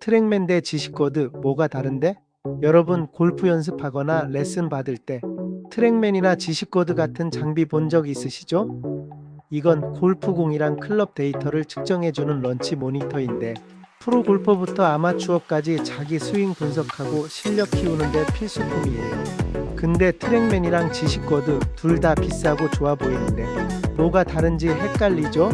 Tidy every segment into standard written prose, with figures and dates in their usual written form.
트랙맨 대 지시코드 뭐가 다른데? 여러분 골프 연습하거나 레슨 받을 때 트랙맨이나 지시코드 같은 장비 본 적 있으시죠? 이건 골프공이랑 클럽 데이터를 측정해주는 런치 모니터인데 프로 골퍼부터 아마추어까지 자기 스윙 분석하고 실력 키우는데 필수품이에요. 근데 트랙맨이랑 지시코드 둘 다 비싸고 좋아 보이는데 뭐가 다른지 헷갈리죠?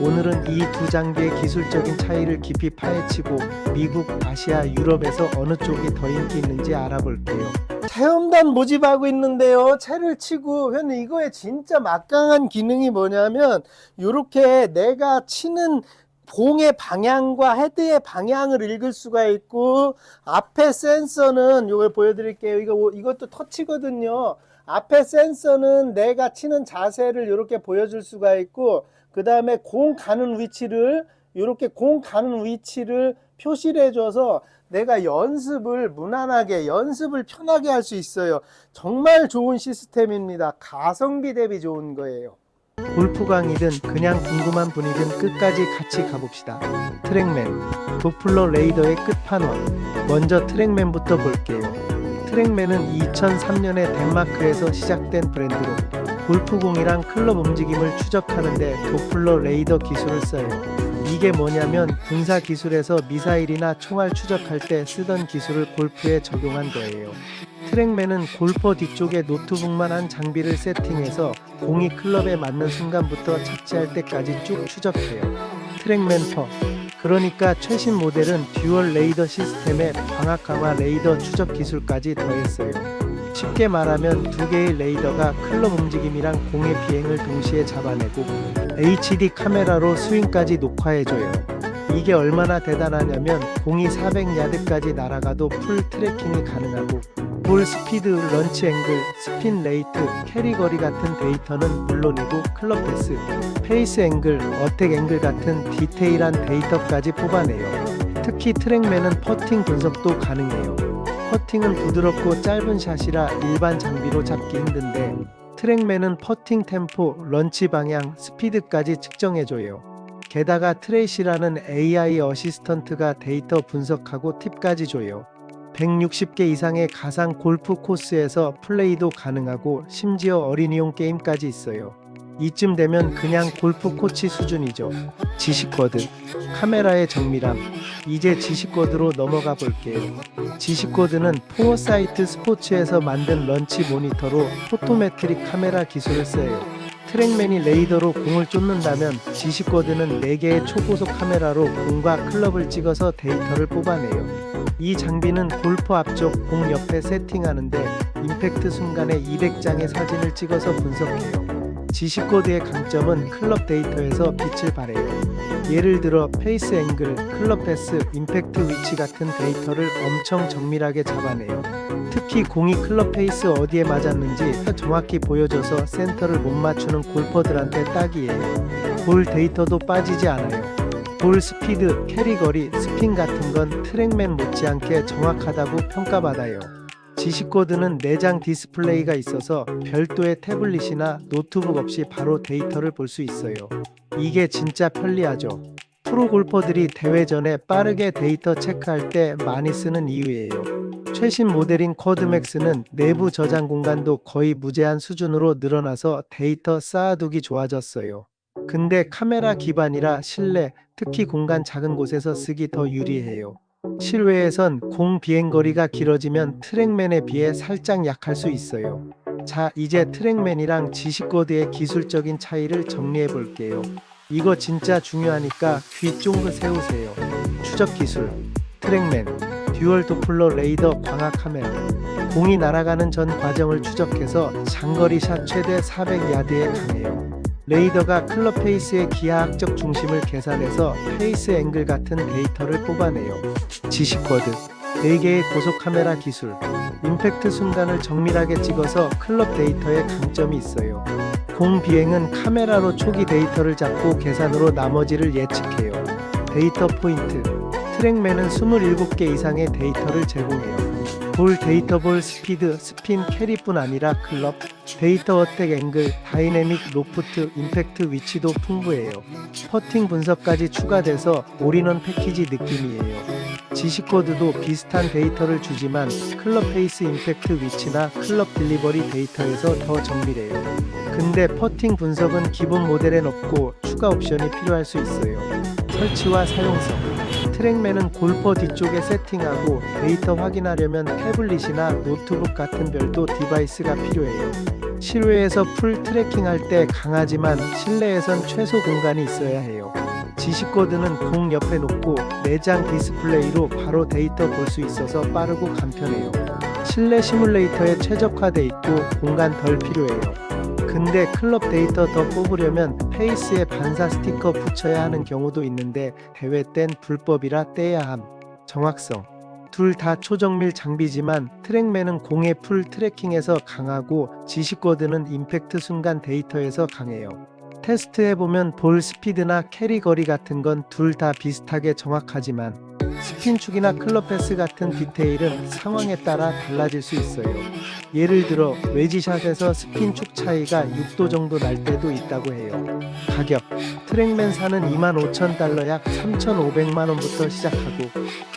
오늘은 이 두 장비의 기술적인 차이를 깊이 파헤치고 미국, 아시아, 유럽에서 어느 쪽이 더 인기 있는지 알아볼게요. 체험단 모집하고 있는데요. 채를 치고 현재 이거에 진짜 막강한 기능이 뭐냐면 이렇게 내가 치는 공의 방향과 헤드의 방향을 읽을 수가 있고 앞에 센서는 이걸 보여드릴게요. 이것도 터치거든요. 앞에 센서는 내가 치는 자세를 이렇게 보여줄 수가 있고 그 다음에 공 가는 위치를 이렇게 공 가는 위치를 표시를 해줘서 내가 연습을 무난하게 연습을 편하게 할 수 있어요. 정말 좋은 시스템입니다. 가성비 대비 좋은 거예요. 골프광이든 그냥 궁금한 분이든 끝까지 같이 가봅시다. 트랙맨, 도플러 레이더의 끝판왕. 먼저 트랙맨부터 볼게요. 트랙맨은 2003년에 덴마크에서 시작된 브랜드로 골프공이랑 클럽 움직임을 추적하는데 도플러 레이더 기술을 써요. 이게 뭐냐면 군사 기술에서 미사일이나 총알 추적할 때 쓰던 기술을 골프에 적용한 거예요. 트랙맨은 골퍼 뒤쪽에 노트북만한 장비를 세팅해서 공이 클럽에 맞는 순간부터 착지할 때까지 쭉 추적해요. 트랙맨 퍼. 그러니까 최신 모델은 듀얼 레이더 시스템에 광학 강화 레이더 추적 기술까지 더했어요. 쉽게 말하면 두 개의 레이더가 클럽 움직임이랑 공의 비행을 동시에 잡아내고 HD 카메라로 스윙까지 녹화해줘요. 이게 얼마나 대단하냐면 공이 400야드까지 날아가도 풀 트래킹이 가능하고 볼 스피드, 런치 앵글, 스핀 레이트, 캐리 거리 같은 데이터는 물론이고 클럽 패스, 페이스 앵글, 어택 앵글 같은 디테일한 데이터까지 뽑아내요. 특히 트랙맨은 퍼팅 분석도 가능해요. 퍼팅은 부드럽고 짧은 샷이라 일반 장비로 잡기 힘든데 트랙맨은 퍼팅 템포, 런치 방향, 스피드까지 측정해줘요. 게다가 트레이시라는 AI 어시스턴트가 데이터 분석하고 팁까지 줘요. 160개 이상의 가상 골프 코스에서 플레이도 가능하고 심지어 어린이용 게임까지 있어요. 이쯤 되면 그냥 골프 코치 수준이죠. 지시코드, 카메라의 정밀함. 이제 지시코드로 넘어가 볼게요. 지시코드는 포어사이트 스포츠에서 만든 런치 모니터로 포토메트릭 카메라 기술을 써요. 트랙맨이 레이더로 공을 쫓는다면 지시코드는 4개의 초고속 카메라로 공과 클럽을 찍어서 데이터를 뽑아내요. 이 장비는 골프 앞쪽 공 옆에 세팅하는데 임팩트 순간에 200장의 사진을 찍어서 분석해요. 지시코드의 강점은 클럽 데이터에서 빛을 발해요. 예를 들어 페이스 앵글, 클럽 패스, 임팩트 위치 같은 데이터를 엄청 정밀하게 잡아내요. 특히 공이 클럽 페이스 어디에 맞았는지 정확히 보여줘서 센터를 못 맞추는 골퍼들한테 딱이에요. 볼 데이터도 빠지지 않아요. 볼 스피드, 캐리 거리, 스핀 같은 건 트랙맨 못지않게 정확하다고 평가받아요. 지시코드는 내장 디스플레이가 있어서 별도의 태블릿이나 노트북 없이 바로 데이터를 볼 수 있어요. 이게 진짜 편리하죠. 프로 골퍼들이 대회 전에 빠르게 데이터 체크할 때 많이 쓰는 이유예요. 최신 모델인 쿼드맥스는 내부 저장 공간도 거의 무제한 수준으로 늘어나서 데이터 쌓아두기 좋아졌어요. 근데 카메라 기반이라 실내, 특히 공간 작은 곳에서 쓰기 더 유리해요. 실외에선 공 비행거리가 길어지면 트랙맨에 비해 살짝 약할 수 있어요. 자, 이제 트랙맨이랑 지시코드의 기술적인 차이를 정리해 볼게요. 이거 진짜 중요하니까 귀 쫑긋 세우세요. 추적 기술. 트랙맨, 듀얼 도플러 레이더 광학 카메라. 공이 날아가는 전 과정을 추적해서 장거리 샷 최대 400야드에 강해요. 레이더가 클럽 페이스의 기하학적 중심을 계산해서 페이스 앵글 같은 데이터를 뽑아내요. 지시코드, 4개의 고속 카메라 기술, 임팩트 순간을 정밀하게 찍어서 클럽 데이터에 강점이 있어요. 공 비행은 카메라로 초기 데이터를 잡고 계산으로 나머지를 예측해요. 데이터 포인트, 트랙맨은 27개 이상의 데이터를 제공해요. 볼 데이터, 볼 스피드, 스핀, 캐리뿐 아니라 클럽, 데이터 어택 앵글, 다이내믹 로프트, 임팩트 위치도 풍부해요. 퍼팅 분석까지 추가돼서 올인원 패키지 느낌이에요. 지시코드도 비슷한 데이터를 주지만 클럽 페이스 임팩트 위치나 클럽 딜리버리 데이터에서 더 정밀해요. 근데 퍼팅 분석은 기본 모델엔 없고 추가 옵션이 필요할 수 있어요. 설치와 사용성. 트랙맨은 골퍼 뒤쪽에 세팅하고 데이터 확인하려면 태블릿이나 노트북 같은 별도 디바이스가 필요해요. 실외에서 풀 트래킹할 때 강하지만 실내에선 최소 공간이 있어야 해요. 지시코드는 공 옆에 놓고 내장 디스플레이로 바로 데이터 볼 수 있어서 빠르고 간편해요. 실내 시뮬레이터에 최적화돼 있고 공간 덜 필요해요. 근데 클럽 데이터 더 뽑으려면 페이스에 반사 스티커 붙여야 하는 경우도 있는데 대회 땐 불법이라 떼야 함. 정확성. 둘 다 초정밀 장비지만 트랙맨은 공의 풀 트래킹에서 강하고 지시코드는 임팩트 순간 데이터에서 강해요. 테스트해보면 볼 스피드나 캐리 거리 같은 건 둘 다 비슷하게 정확하지만 스핀축이나 클럽 패스 같은 디테일은 상황에 따라 달라질 수 있어요. 예를 들어 웨지샷에서 스핀축 차이가 6도 정도 날 때도 있다고 해요. 가격. 트랙맨사는 25,000달러 약 3,500만원부터 시작하고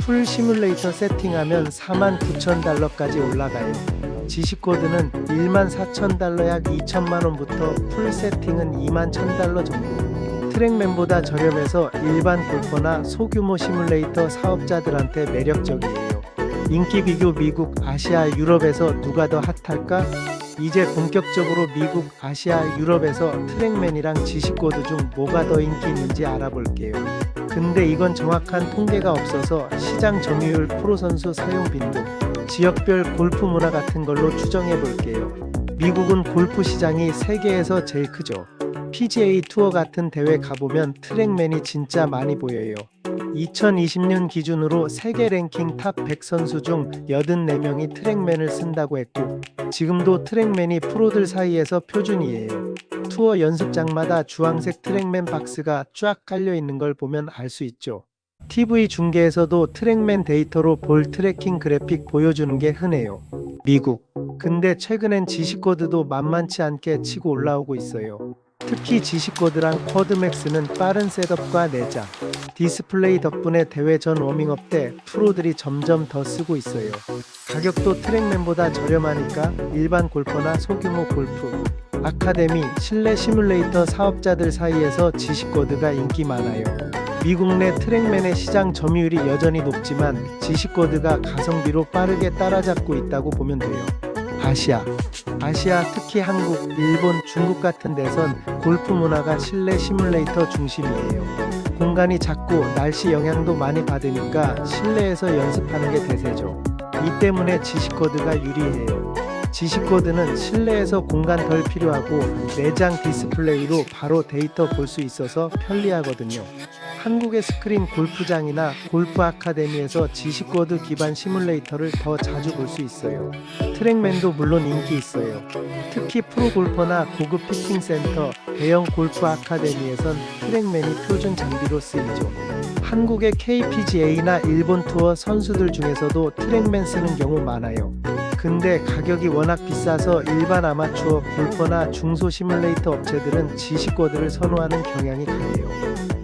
풀 시뮬레이터 세팅하면 49,000달러까지 올라가요. 지시코드는 14,000달러 약 2천만원부터 풀 세팅은 21,000달러 정도. 트랙맨보다 저렴해서 일반 골퍼나 소규모 시뮬레이터 사업자들한테 매력적이에요. 인기 비교 미국, 아시아, 유럽에서 누가 더 핫할까? 이제 본격적으로 미국, 아시아, 유럽에서 트랙맨이랑 지시코드 중 뭐가 더 인기 있는지 알아볼게요. 근데 이건 정확한 통계가 없어서 시장 점유율, 프로 선수 사용 빈도, 지역별 골프 문화 같은 걸로 추정해 볼게요. 미국은 골프 시장이 세계에서 제일 크죠. PGA 투어 같은 대회 가보면 트랙맨이 진짜 많이 보여요. 2020년 기준으로 세계 랭킹 탑 100 선수 중 84명이 트랙맨을 쓴다고 했고 지금도 트랙맨이 프로들 사이에서 표준이에요. 투어 연습장마다 주황색 트랙맨 박스가 쫙 깔려 있는 걸 보면 알 수 있죠. TV 중계에서도 트랙맨 데이터로 볼 트래킹 그래픽 보여주는 게 흔해요. 미국. 근데 최근엔 지시코드도 만만치 않게 치고 올라오고 있어요. 특히 지시코드랑 쿼드맥스는 빠른 셋업과 내장, 디스플레이 덕분에 대회 전 워밍업 때 프로들이 점점 더 쓰고 있어요. 가격도 트랙맨보다 저렴하니까 일반 골퍼나 소규모 골프, 아카데미, 실내 시뮬레이터 사업자들 사이에서 지시코드가 인기 많아요. 미국 내 트랙맨의 시장 점유율이 여전히 높지만 지시코드가 가성비로 빠르게 따라잡고 있다고 보면 돼요. 아시아, 특히 한국, 일본, 중국 같은 데선 골프 문화가 실내 시뮬레이터 중심이에요. 공간이 작고 날씨 영향도 많이 받으니까 실내에서 연습하는 게 대세죠. 이 때문에 지시코드가 유리해요. 지시코드는 실내에서 공간 덜 필요하고 내장 디스플레이로 바로 데이터 볼 수 있어서 편리하거든요. 한국의 스크린 골프장이나 골프 아카데미에서 지시코드 기반 시뮬레이터를 더 자주 볼 수 있어요. 트랙맨도 물론 인기 있어요. 특히 프로 골퍼나 고급 피팅 센터, 대형 골프 아카데미에선 트랙맨이 표준 장비로 쓰이죠. 한국의 KPGA나 일본 투어 선수들 중에서도 트랙맨 쓰는 경우 많아요. 근데 가격이 워낙 비싸서 일반 아마추어 골퍼나 중소 시뮬레이터 업체들은 지시코드를 선호하는 경향이 강해요.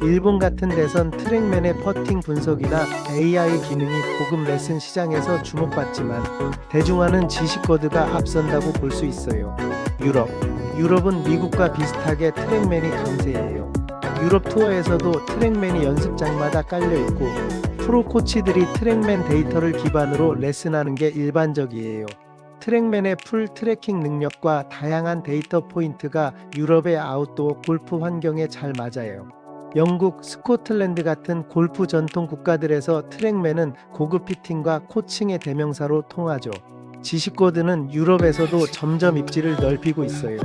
일본 같은 데선 트랙맨의 퍼팅 분석이나 AI 기능이 고급 레슨 시장에서 주목받지만 대중화는 지시코드가 앞선다고 볼 수 있어요. 유럽은 미국과 비슷하게 트랙맨이 강세예요. 유럽 투어에서도 트랙맨이 연습장마다 깔려있고 프로 코치들이 트랙맨 데이터를 기반으로 레슨하는 게 일반적이에요. 트랙맨의 풀 트래킹 능력과 다양한 데이터 포인트가 유럽의 아웃도어 골프 환경에 잘 맞아요. 영국, 스코틀랜드 같은 골프 전통 국가들에서 트랙맨은 고급 피팅과 코칭의 대명사로 통하죠. 지시코드는 유럽에서도 점점 입지를 넓히고 있어요.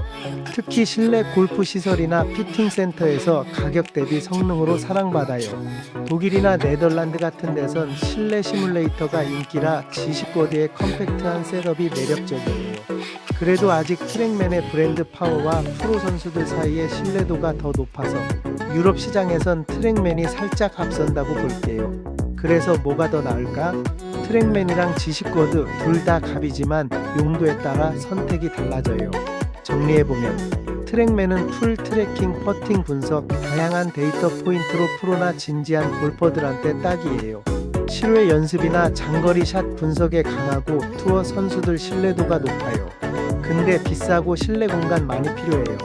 특히 실내 골프 시설이나 피팅 센터에서 가격 대비 성능으로 사랑받아요. 독일이나 네덜란드 같은 데선 실내 시뮬레이터가 인기라 지시코드의 컴팩트한 셋업이 매력적이에요. 그래도 아직 트랙맨의 브랜드 파워와 프로 선수들 사이의 신뢰도가 더 높아서 유럽 시장에선 트랙맨이 살짝 앞선다고 볼게요. 그래서 뭐가 더 나을까? 트랙맨이랑 지시코드 둘 다 갑이지만 용도에 따라 선택이 달라져요. 정리해보면 트랙맨은 풀 트래킹, 퍼팅 분석, 다양한 데이터 포인트로 프로나 진지한 골퍼들한테 딱이에요. 실외 연습이나 장거리 샷 분석에 강하고 투어 선수들 신뢰도가 높아요. 근데 비싸고 실내 공간 많이 필요해요.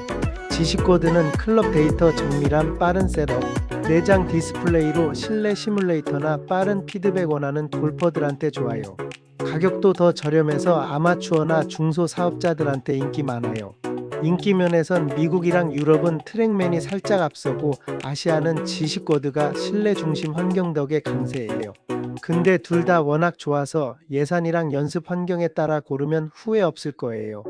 지식코드는 클럽 데이터 정밀함 빠른 셋업, 내장 디스플레이로 실내 시뮬레이터나 빠른 피드백 원하는 골퍼들한테 좋아요. 가격도 더 저렴해서 아마추어나 중소 사업자들한테 인기 많아요. 인기 면에선 미국이랑 유럽은 트랙맨이 살짝 앞서고 아시아는 지식코드가 실내 중심 환경 덕에 강세예요. 근데 둘 다 워낙 좋아서 예산이랑 연습 환경에 따라 고르면 후회 없을 거예요.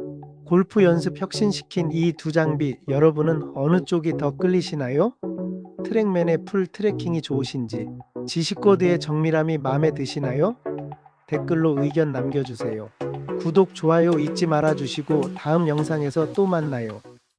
골프 연습 혁신시킨 이 두 장비 여러분은 어느 쪽이 더 끌리시나요? 트랙맨의 풀 트래킹이 좋으신지, 지식코드의 정밀함이 마음에 드시나요? 댓글로 의견 남겨주세요. 구독, 좋아요 잊지 말아주시고 다음 영상에서 또 만나요.